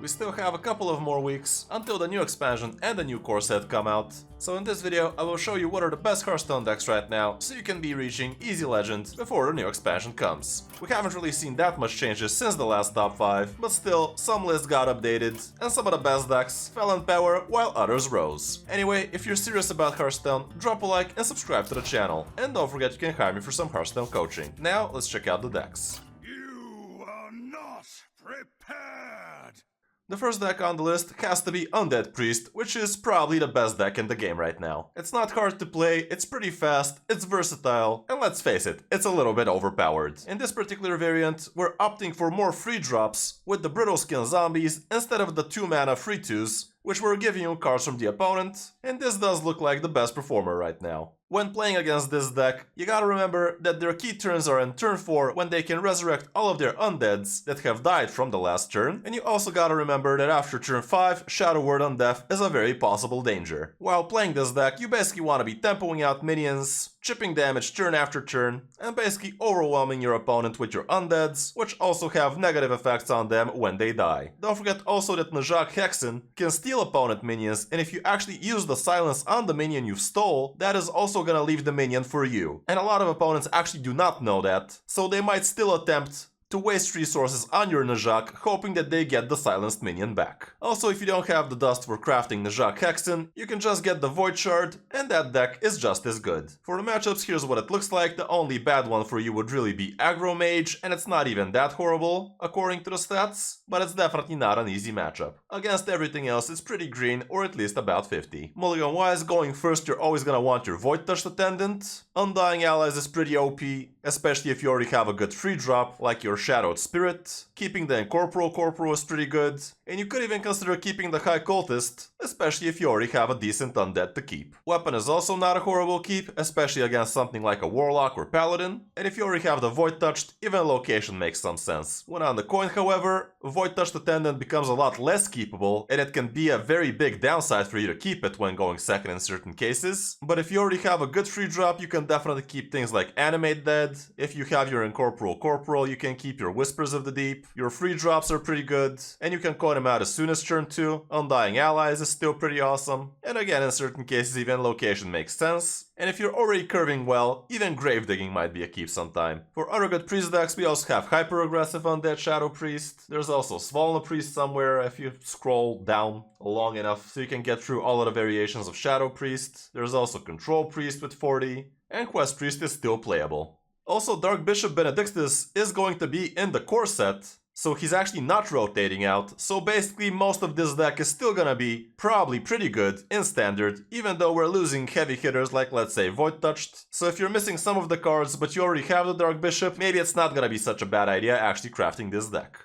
We still have a couple of more weeks until the new expansion and the new core set come out. So in this video I will show you what are the best Hearthstone decks right now, so you can be reaching Easy Legend before the new expansion comes. We haven't really seen that much changes since the last top 5, but still, some lists got updated, and some of the best decks fell in power while others rose. Anyway, if you're serious about Hearthstone, drop a like and subscribe to the channel, and don't forget you can hire me for some Hearthstone coaching. Now let's check out the decks. You are not prepared! The first deck on the list has to be Undead Priest, which is probably the best deck in the game right now. It's not hard to play, it's pretty fast, it's versatile, and let's face it, it's a little bit overpowered. In this particular variant, we're opting for more free drops with the Brittle Skin Zombies instead of the 2-mana free 2s, which were giving you cards from the opponent, and this does look like the best performer right now. When playing against this deck, you gotta remember that their key turns are in turn 4 when they can resurrect all of their undeads that have died from the last turn, and you also gotta remember that after turn 5, Shadow Word on Death is a very possible danger. While playing this deck, you basically want to be tempoing out minions, chipping damage turn after turn, and basically overwhelming your opponent with your undeads, which also have negative effects on them when they die. Don't forget also that Najak Hexen can steal opponent minions, and if you actually use the silence on the minion you stole, that is also gonna leave the minion for you. And a lot of opponents actually do not know that, so they might still attempt to waste resources on your Najak, hoping that they get the silenced minion back. Also, if you don't have the dust for crafting Najak Hexen, you can just get the Void Shard, and that deck is just as good. For the matchups, here's what it looks like. The only bad one for you would really be Aggro Mage, and it's not even that horrible, according to the stats, but it's definitely not an easy matchup. Against everything else, it's pretty green, or at least about 50. Mulligan-wise, going first, you're always gonna want your Void Touched Attendant. Undying Allies is pretty OP, especially if you already have a good free drop, like your Shadowed Spirit. Keeping the Incorporeal Corporal is pretty good, and you could even consider keeping the High Cultist, especially if you already have a decent undead to keep. Weapon is also not a horrible keep, especially against something like a Warlock or Paladin, and if you already have the Void Touched, even Location makes some sense. When on the coin, however, Void Touched Attendant becomes a lot less keepable, and it can be a very big downside for you to keep it when going second in certain cases. But if you already have a good free drop, you can definitely keep things like Animate Dead. If you have your Incorporeal Corporal, you can keep your Whispers of the Deep. Your free drops are pretty good, and you can coin them out as soon as turn 2. Undying Allies is still pretty awesome, and again in certain cases even Location makes sense. And if you're already curving well, even Grave Digging might be a keep sometime. For other good priest decks, we also have Hyper Aggressive Undead Shadow Priest. There's also Svalna Priest somewhere if you scroll down long enough so you can get through all of the variations of Shadow Priest. There's also Control Priest with 40, and Quest Priest is still playable. Also, Dark Bishop Benedictus is going to be in the core set, so he's actually not rotating out, so basically most of this deck is still gonna be probably pretty good in standard, even though we're losing heavy hitters like, let's say, Void Touched. So if you're missing some of the cards but you already have the Dark Bishop, maybe it's not gonna be such a bad idea actually crafting this deck.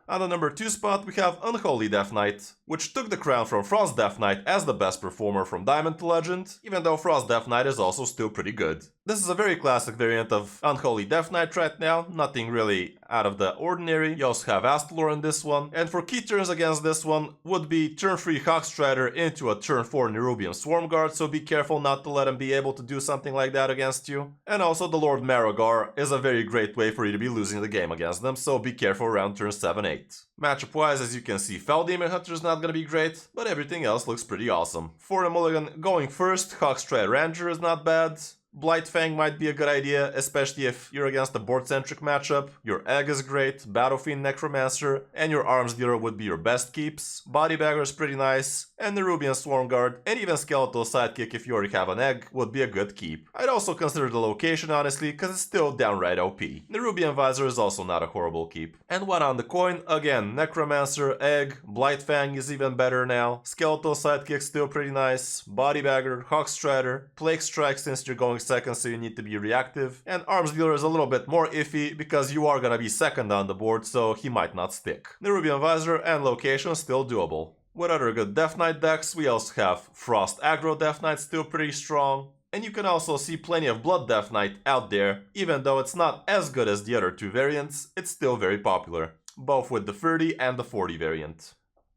On the number 2 spot, we have Unholy Death Knight, which took the crown from Frost Death Knight as the best performer from Diamond to Legend, even though Frost Death Knight is also still pretty good. This is a very classic variant of Unholy Death Knight right now, nothing really out of the ordinary. You also have Astalor in this one, and for key turns against this one would be turn 3 Hawkstrider into a turn 4 Nerubian Swarm Guard, so be careful not to let him be able to do something like that against you. And also the Lord Marogar is a very great way for you to be losing the game against them, so be careful around turn 7-8. Matchup wise, as you can see, Fel Demon Hunter is not gonna be great, but everything else looks pretty awesome. For a mulligan, going first, Hawkstrider Ranger is not bad. Blightfang might be a good idea, especially if you're against a board-centric matchup. Your Egg is great, Battlefiend Necromancer, and your Arms Dealer would be your best keeps. Bodybagger is pretty nice, and Nerubian Swarm Guard, and even Skeletal Sidekick if you already have an Egg, would be a good keep. I'd also consider the Location honestly, because it's still downright OP. Nerubian Visor is also not a horrible keep. And one on the coin, again, Necromancer, Egg, Blightfang is even better now. Skeletal Sidekick still pretty nice, Bodybagger, Hawkstrider, Plague Strike since you're going second so you need to be reactive, and Arms Dealer is a little bit more iffy because you are gonna be second on the board so he might not stick. Nerubian Visor and Location still doable. What other good Death Knight decks? We also have Frost Aggro Death Knight still pretty strong, and you can also see plenty of Blood Death Knight out there. Even though it's not as good as the other two variants, it's still very popular, both with the 30 and the 40 variant.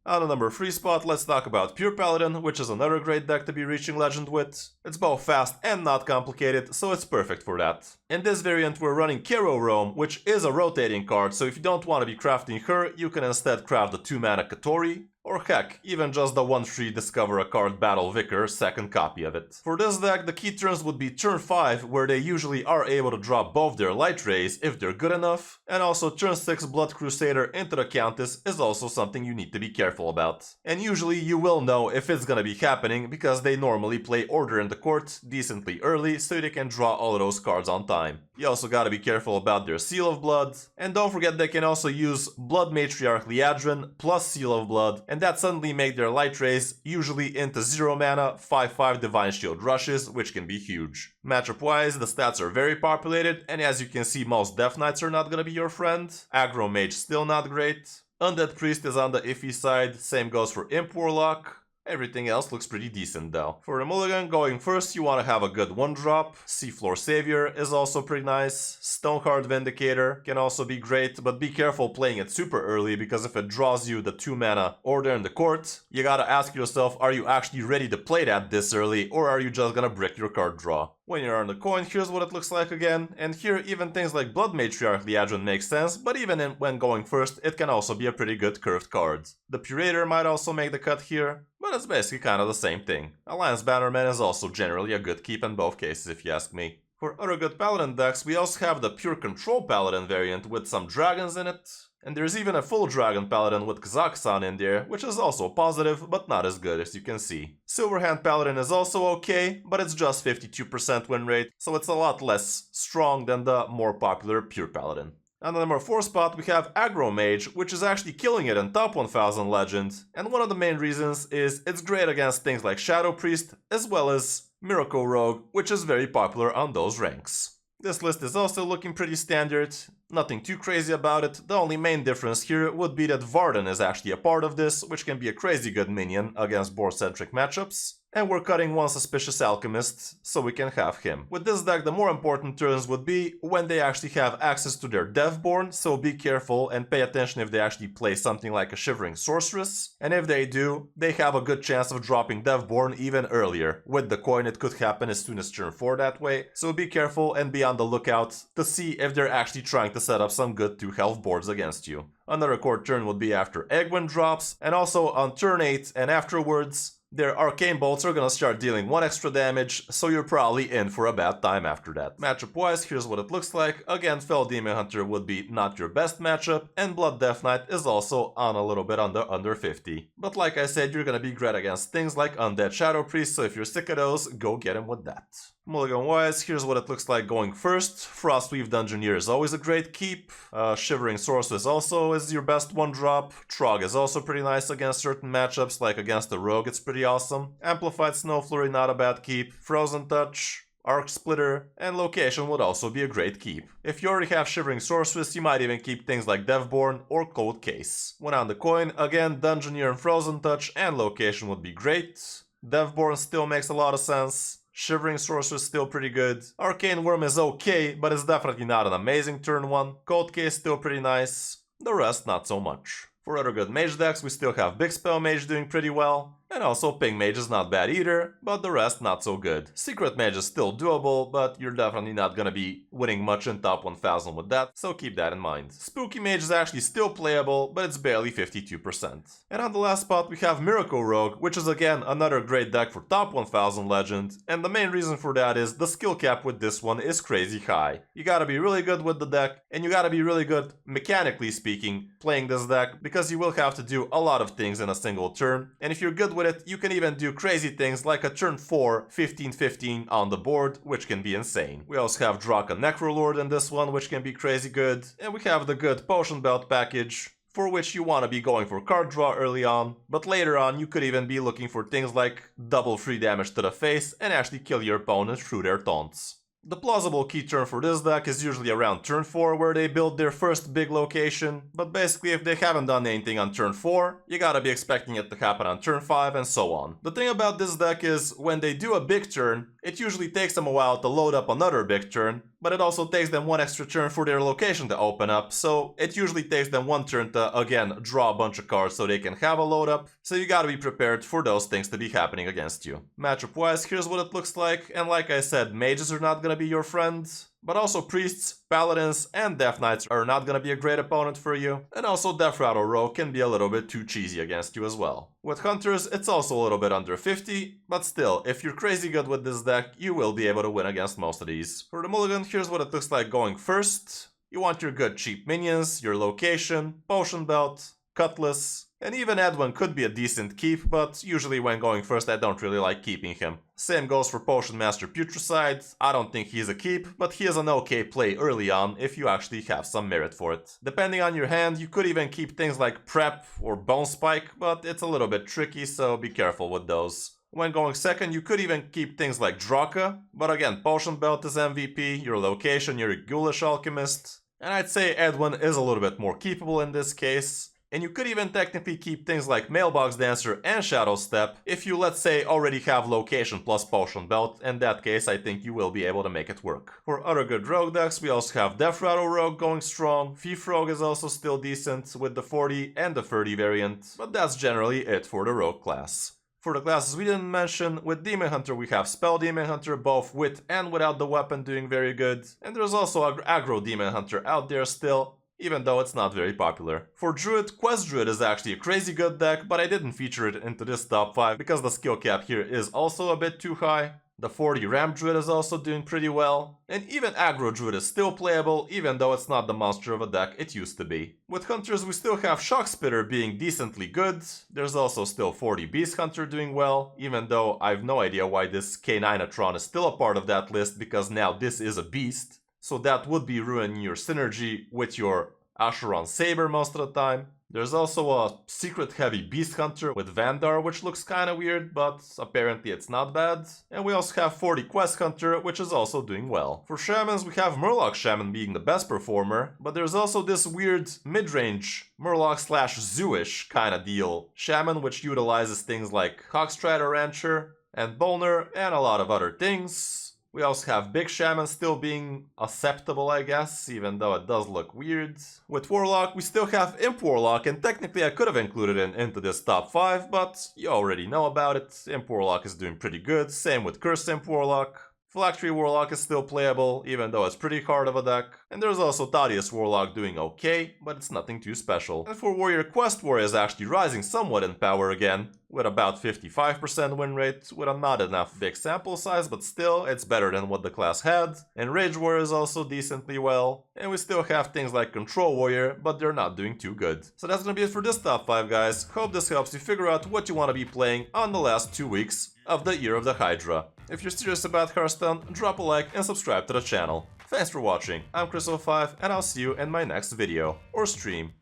On the number 3 spot, let's talk about Pure Paladin, which is another great deck to be reaching Legend with. It's both fast and not complicated, so it's perfect for that. In this variant we're running Kero Roam, which is a rotating card, so if you don't want to be crafting her, you can instead craft the 2-mana Katori. Or heck, even just the 1-3 Discover a Card Battle Vicar, second copy of it. For this deck, the key turns would be turn 5, where they usually are able to drop both their Light Rays if they're good enough, and also turn 6 Blood Crusader into the Countess is also something you need to be careful about. And usually you will know if it's gonna be happening because they normally play Order in the Court decently early so they can draw all of those cards on time. You also gotta be careful about their Seal of Blood, and don't forget they can also use Blood Matriarch Liadrin plus Seal of Blood, and that suddenly make their Light Rays usually into 0 mana 5/5 Divine Shield Rushes, which can be huge. Matchup wise, the stats are very populated, and as you can see most Death Knights are not gonna be your friend. Aggro Mage still not great. Undead Priest is on the iffy side, same goes for Imp Warlock. Everything else looks pretty decent though. For a mulligan, going first you want to have a good 1-drop. Seafloor Savior is also pretty nice. Stoneheart Vindicator can also be great, but be careful playing it super early because if it draws you the 2-mana Order in the Court, you gotta ask yourself, are you actually ready to play that this early, or are you just gonna brick your card draw? When you're on the coin, here's what it looks like again, and here even things like Blood Matriarch Liadrin makes sense, but even when going first, it can also be a pretty good curved card. The Purator might also make the cut here, but it's basically kind of the same thing. Alliance Bannerman is also generally a good keep in both cases if you ask me. For other good Paladin decks, we also have the Pure Control Paladin variant with some dragons in it. And there's even a full Dragon Paladin with Kazakhstan in there, which is also positive, but not as good as you can see. Silverhand Paladin is also okay, but it's just 52% win rate, so it's a lot less strong than the more popular Pure Paladin. On the number 4 spot we have Aggro Mage, which is actually killing it in top 1000 Legend, and one of the main reasons is it's great against things like Shadow Priest, as well as Miracle Rogue, which is very popular on those ranks. This list is also looking pretty standard, nothing too crazy about it. The only main difference here would be that Varden is actually a part of this, which can be a crazy good minion against board-centric matchups. And we're cutting one Suspicious Alchemist, so we can have him. With this deck, the more important turns would be when they actually have access to their Devborn, so be careful and pay attention if they actually play something like a Shivering Sorceress. And if they do, they have a good chance of dropping Devborn even earlier. With the coin, it could happen as soon as turn 4 that way, so be careful and be on the lookout to see if they're actually trying to set up some good 2-health boards against you. Another core turn would be after Egwin drops, and also on turn 8 and afterwards, their Arcane Bolts are gonna start dealing 1 extra damage, so you're probably in for a bad time after that. Matchup wise, here's what it looks like. Again, Fell Demon Hunter would be not your best matchup, and Blood Death Knight is also on a little bit under 50. But like I said, you're gonna be great against things like Undead Shadow Priest, so if you're sick of those, go get him with that. Mulligan wise, here's what it looks like going first. Frostweave Dungeoneer is always a great keep. Shivering Sorceress also is your best 1-drop. Trog is also pretty nice against certain matchups, like against the Rogue it's pretty awesome. Amplified Snow Flurry not a bad keep. Frozen Touch, Arc Splitter, and Location would also be a great keep. If you already have Shivering Sorceress, you might even keep things like Devborn or Cold Case. When on the coin, again, Dungeoneer and Frozen Touch and Location would be great. Devborn still makes a lot of sense. Shivering Sorceress still pretty good. Arcane Worm is okay, but it's definitely not an amazing turn 1. Cold Case still pretty nice. The rest not so much. For other good mage decks, we still have Big Spell Mage doing pretty well. And also Ping Mage is not bad either, but the rest not so good. Secret Mage is still doable, but you're definitely not gonna be winning much in top 1000 with that, so keep that in mind. Spooky Mage is actually still playable, but it's barely 52%. And on the last spot we have Miracle Rogue, which is again another great deck for top 1000 Legend, and the main reason for that is the skill cap with this one is crazy high. You gotta be really good with the deck, and you gotta be really good, mechanically speaking, playing this deck, because you will have to do a lot of things in a single turn, and if you're good with it, you can even do crazy things like a turn 4 15-15 on the board, which can be insane. We also have Draka Necrolord in this one, which can be crazy good, and we have the good Potion Belt package, for which you want to be going for card draw early on, but later on you could even be looking for things like double free damage to the face and actually kill your opponent through their taunts. The plausible key turn for this deck is usually around turn 4 where they build their first big location, but basically if they haven't done anything on turn 4, you gotta be expecting it to happen on turn 5 and so on. The thing about this deck is when they do a big turn, it usually takes them a while to load up another big turn, but it also takes them 1 extra turn for their location to open up, so it usually takes them 1 turn to, again, draw a bunch of cards so they can have a load up, so you gotta be prepared for those things to be happening against you. Matchup wise, here's what it looks like, and like I said, mages are not gonna be your friends. But also priests, paladins, and death knights are not gonna be a great opponent for you. And also Death Rattle Rogue can be a little bit too cheesy against you as well. With hunters, it's also a little bit under 50, but still, if you're crazy good with this deck, you will be able to win against most of these. For the mulligan, here's what it looks like going first. You want your good cheap minions, your location, potion belt, cutlass, and even Edwin could be a decent keep, but usually when going first I don't really like keeping him. Same goes for Potion Master Putricide. I don't think he's a keep, but he is an okay play early on if you actually have some merit for it. Depending on your hand, you could even keep things like Prep or Bone Spike, but it's a little bit tricky, so be careful with those. When going second, you could even keep things like Draka, but again, Potion Belt is MVP, your location, you're a Ghoulish Alchemist, and I'd say Edwin is a little bit more keepable in this case. And you could even technically keep things like Mailbox Dancer and Shadow Step if you, let's say, already have Location plus Potion Belt. In that case, I think you will be able to make it work. For other good rogue decks, we also have Death Rattle Rogue going strong. Thief Rogue is also still decent with the 40 and the 30 variant, but that's generally it for the rogue class. For the classes we didn't mention, with Demon Hunter we have Spell Demon Hunter, both with and without the weapon doing very good. And there's also Aggro Demon Hunter out there still, even though it's not very popular. For Druid, Quest Druid is actually a crazy good deck, but I didn't feature it into this top 5 because the skill cap here is also a bit too high. The 40 Ram Druid is also doing pretty well, and even Aggro Druid is still playable, even though it's not the monster of a deck it used to be. With Hunters we still have Shock Spitter being decently good, there's also still 40 Beast Hunter doing well, even though I've no idea why this K9atron is still a part of that list, because now this is a beast. So that would be ruining your synergy with your Asheron Saber most of the time. There's also a secret heavy Beast Hunter with Vandar, which looks kinda weird, but apparently it's not bad. And we also have 40 Quest Hunter, which is also doing well. For Shamans, we have Murloc Shaman being the best performer, but there's also this weird mid-range Murloc slash Zoo-ish kinda deal Shaman, which utilizes things like Hawkstrider Rancher and Boner and a lot of other things. We also have Big Shaman still being acceptable, I guess, even though it does look weird. With Warlock, we still have Imp Warlock, and technically I could have included it into this top 5, but you already know about it. Imp Warlock is doing pretty good, same with Cursed Imp Warlock. Phylactery Warlock is still playable, even though it's pretty hard of a deck. And there's also Thaddeus Warlock doing okay, but it's nothing too special. And for Warrior, Quest Warrior is actually rising somewhat in power again, with about 55% win rate, with a not enough big sample size, but still, it's better than what the class had. And Rage Warrior is also decently well. And we still have things like Control Warrior, but they're not doing too good. So that's gonna be it for this top 5, guys. Hope this helps you figure out what you want to be playing on the last 2 weeks of the Year of the Hydra. If you're serious about Hearthstone, drop a like and subscribe to the channel. Thanks for watching, I'm Kris05, and I'll see you in my next video or stream.